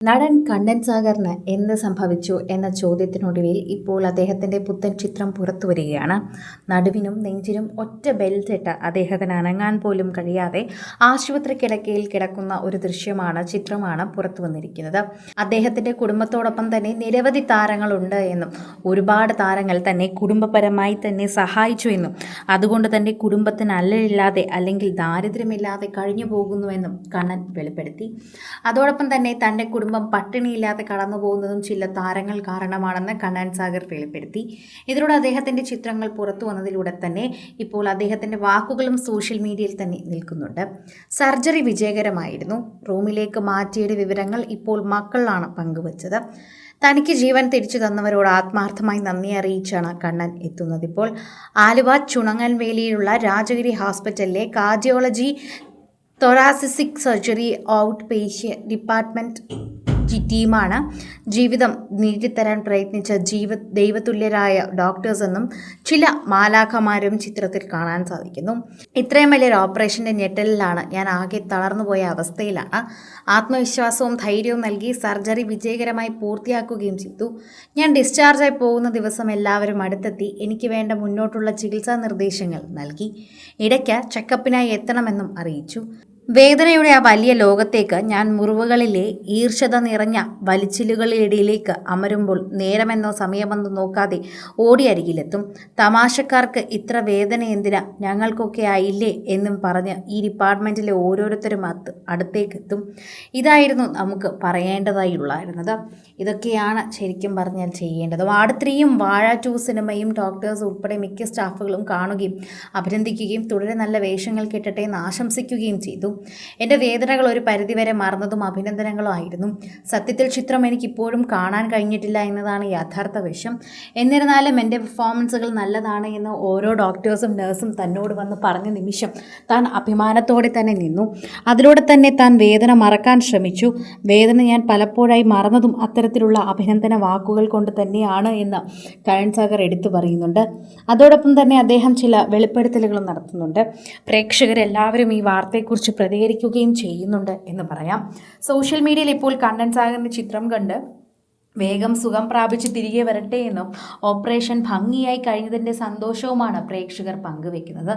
നടൻ കണ്ണൻ സാഗറിന് എന്ത് സംഭവിച്ചു എന്ന ചോദ്യത്തിനൊടുവിൽ ഇപ്പോൾ അദ്ദേഹത്തിൻ്റെ പുത്തൻ ചിത്രം പുറത്തു വരികയാണ്. നടുവിനും നെഞ്ചിനും ഒറ്റ ബെൽറ്റിട്ട് അദ്ദേഹത്തിന് അനങ്ങാൻ പോലും കഴിയാതെ ആശുപത്രി കിടക്കയിൽ കിടക്കുന്ന ഒരു ചിത്രമാണ് പുറത്തു വന്നിരിക്കുന്നത്. അദ്ദേഹത്തിൻ്റെ കുടുംബത്തോടൊപ്പം തന്നെ നിരവധി താരങ്ങളുണ്ട് എന്നും ഒരുപാട് താരങ്ങൾ തന്നെ കുടുംബപരമായി തന്നെ സഹായിച്ചു എന്നും അതുകൊണ്ട് തന്നെ കുടുംബത്തിന് അല്ലലില്ലാതെ അല്ലെങ്കിൽ ദാരിദ്ര്യമില്ലാതെ കഴിഞ്ഞു പോകുന്നുവെന്നും കണ്ണൻ വെളിപ്പെടുത്തി. അതോടൊപ്പം തന്നെ തൻ്റെ കുടുംബം പട്ടിണിയില്ലാതെ കടന്നു പോകുന്നതും ചില താരങ്ങൾ കാരണമാണെന്ന് കണ്ണൻ സാഗർ വെളിപ്പെടുത്തി. ഇതിലൂടെ അദ്ദേഹത്തിൻ്റെ ചിത്രങ്ങൾ പുറത്തു വന്നതിലൂടെ തന്നെ ഇപ്പോൾ അദ്ദേഹത്തിൻ്റെ വാക്കുകളും സോഷ്യൽ മീഡിയയിൽ തന്നെ നിൽക്കുന്നുണ്ട്. സർജറി വിജയകരമായിരുന്നു. റൂമിലേക്ക് മാറ്റിയുടെ വിവരങ്ങൾ ഇപ്പോൾ മക്കളാണ് പങ്കുവച്ചത്. തനിക്ക് ജീവൻ തിരിച്ചു തന്നവരോട് ആത്മാർത്ഥമായി നന്ദി അറിയിച്ചാണ് കണ്ണൻ എത്തുന്നത്. ഇപ്പോൾ ആലുവ ചുണങ്ങൻവേലിയിലുള്ള രാജഗിരി ഹോസ്പിറ്റലിലെ cardiology thoracic surgery out patient department ടീമാണ് ജീവിതം നീട്ടിത്തരാൻ പ്രയത്നിച്ച ദൈവതുല്യരായ ഡോക്ടേഴ്സെന്നും ചില മാലാഖമാരും ചിത്രത്തിൽ കാണാൻ സാധിക്കുന്നു. ഇത്രയും വലിയൊരു ഓപ്പറേഷൻ്റെ ഞെട്ടലിലാണ് ഞാൻ ആകെ തളർന്നുപോയ അവസ്ഥയിലാണ്. ആത്മവിശ്വാസവും ധൈര്യവും നൽകി സർജറി വിജയകരമായി പൂർത്തിയാക്കുകയും ചെയ്തു. ഞാൻ ഡിസ്ചാർജായി പോകുന്ന ദിവസം എല്ലാവരും അടുത്തെത്തി എനിക്ക് വേണ്ട മുന്നോട്ടുള്ള ചികിത്സാ നിർദ്ദേശങ്ങൾ നൽകി. ഇടയ്ക്ക് ചെക്കപ്പിനായി എത്തണമെന്നും അറിയിച്ചു. വേദനയുടെ ആ വലിയ ലോകത്തേക്ക് ഞാൻ മുറിവുകളിലെ ഈർഷ്യത നിറഞ്ഞ വലിച്ചിലുകളിടയിലേക്ക് അമരുമ്പോൾ നേരമെന്നോ സമയമെന്നോ നോക്കാതെ ഓടി അരികിലെത്തും. തമാശക്കാർക്ക് ഇത്ര വേദന എന്തിനാ, ഞങ്ങൾക്കൊക്കെ ആയില്ലേ എന്നും പറഞ്ഞ് ഈ ഡിപ്പാർട്ട്മെൻറ്റിലെ ഓരോരുത്തരും അടുത്തേക്കെത്തും. ഇതായിരുന്നു നമുക്ക് പറയേണ്ടതായുള്ളായിരുന്നത്. ഇതൊക്കെയാണ് ശരിക്കും പറഞ്ഞാൽ ചെയ്യേണ്ടത്. വാർഡ് 3യും വാഴ 2 സിനിമയും ഡോക്ടേഴ്സ് ഉൾപ്പെടെ മിക്ക സ്റ്റാഫുകളും കാണുകയും അഭിനന്ദിക്കുകയും തുടരെ നല്ല വേഷങ്ങൾ കിട്ടട്ടെ എന്ന് ആശംസിക്കുകയും ചെയ്തു. എൻ്റെ വേദനകൾ ഒരു പരിധിവരെ മറന്നതും അഭിനന്ദനങ്ങളും ആയിരുന്നു. സത്യത്തിൽ ചിത്രം എനിക്കിപ്പോഴും കാണാൻ കഴിഞ്ഞിട്ടില്ല എന്നതാണ് യഥാർത്ഥ വിഷയം. എന്നിരുന്നാലും എൻ്റെ പെർഫോമൻസുകൾ നല്ലതാണ് എന്ന് ഓരോ ഡോക്ടേഴ്സും നഴ്സും തന്നോട് വന്ന് പറഞ്ഞ നിമിഷം താൻ അഭിമാനത്തോടെ തന്നെ നിന്നു. അതിലൂടെ തന്നെ താൻ വേദന മറക്കാൻ ശ്രമിച്ചു. വേദന ഞാൻ പലപ്പോഴായി മറന്നതും അത്തരത്തിലുള്ള അഭിനന്ദന വാക്കുകൾ കൊണ്ട് തന്നെയാണ് എന്ന് കണ്ണൻ സാഗർ എടുത്തു പറയുന്നുണ്ട്. അതോടൊപ്പം തന്നെ അദ്ദേഹം ചില വെളിപ്പെടുത്തലുകളും നടത്തുന്നുണ്ട്. പ്രേക്ഷകരെല്ലാവരും ഈ വാർത്തയെക്കുറിച്ച് പ്രതികരിക്കുകയും ചെയ്യുന്നുണ്ട് എന്ന് പറയാം. സോഷ്യൽ മീഡിയയിൽ ഇപ്പോൾ കണ്ണൻ സാഗറിൻ്റെ ചിത്രം കണ്ട് വേഗം സുഖം പ്രാപിച്ച് തിരികെ വരട്ടെ എന്നും ഓപ്പറേഷൻ ഭംഗിയായി കഴിഞ്ഞതിൻ്റെ സന്തോഷവുമാണ് പ്രേക്ഷകർ പങ്കുവെക്കുന്നത്.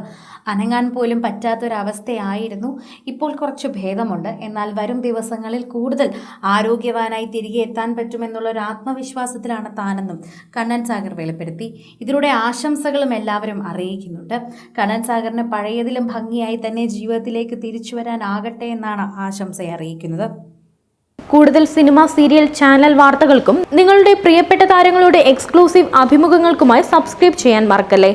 അനങ്ങാൻ പോലും പറ്റാത്തൊരവസ്ഥയായിരുന്നു. ഇപ്പോൾ കുറച്ച് ഭേദമുണ്ട്. എന്നാൽ വരും ദിവസങ്ങളിൽ കൂടുതൽ ആരോഗ്യവാനായി തിരികെ എത്താൻ പറ്റുമെന്നുള്ളൊരു ആത്മവിശ്വാസത്തിലാണ് താനെന്നും കണ്ണൻ സാഗർ വെളിപ്പെടുത്തി. ഇതിലൂടെ ആശംസകളും എല്ലാവരും അറിയിക്കുന്നുണ്ട്. കണ്ണൻ സാഗറിന് പഴയതിലും ഭംഗിയായി തന്നെ ജീവിതത്തിലേക്ക് തിരിച്ചു വരാനാകട്ടെ എന്നാണ് ആശംസ അറിയിക്കുന്നത്. കൂടുതൽ സിനിമ, സീരിയൽ, ചാനൽ വാർത്തകൾക്കും നിങ്ങളുടെ പ്രിയപ്പെട്ട താരങ്ങളുടെ എക്സ്ക്ലൂസീവ് അഭിമുഖങ്ങൾക്കുമായി സബ്സ്ക്രൈബ് ചെയ്യാൻ മറക്കല്ലേ.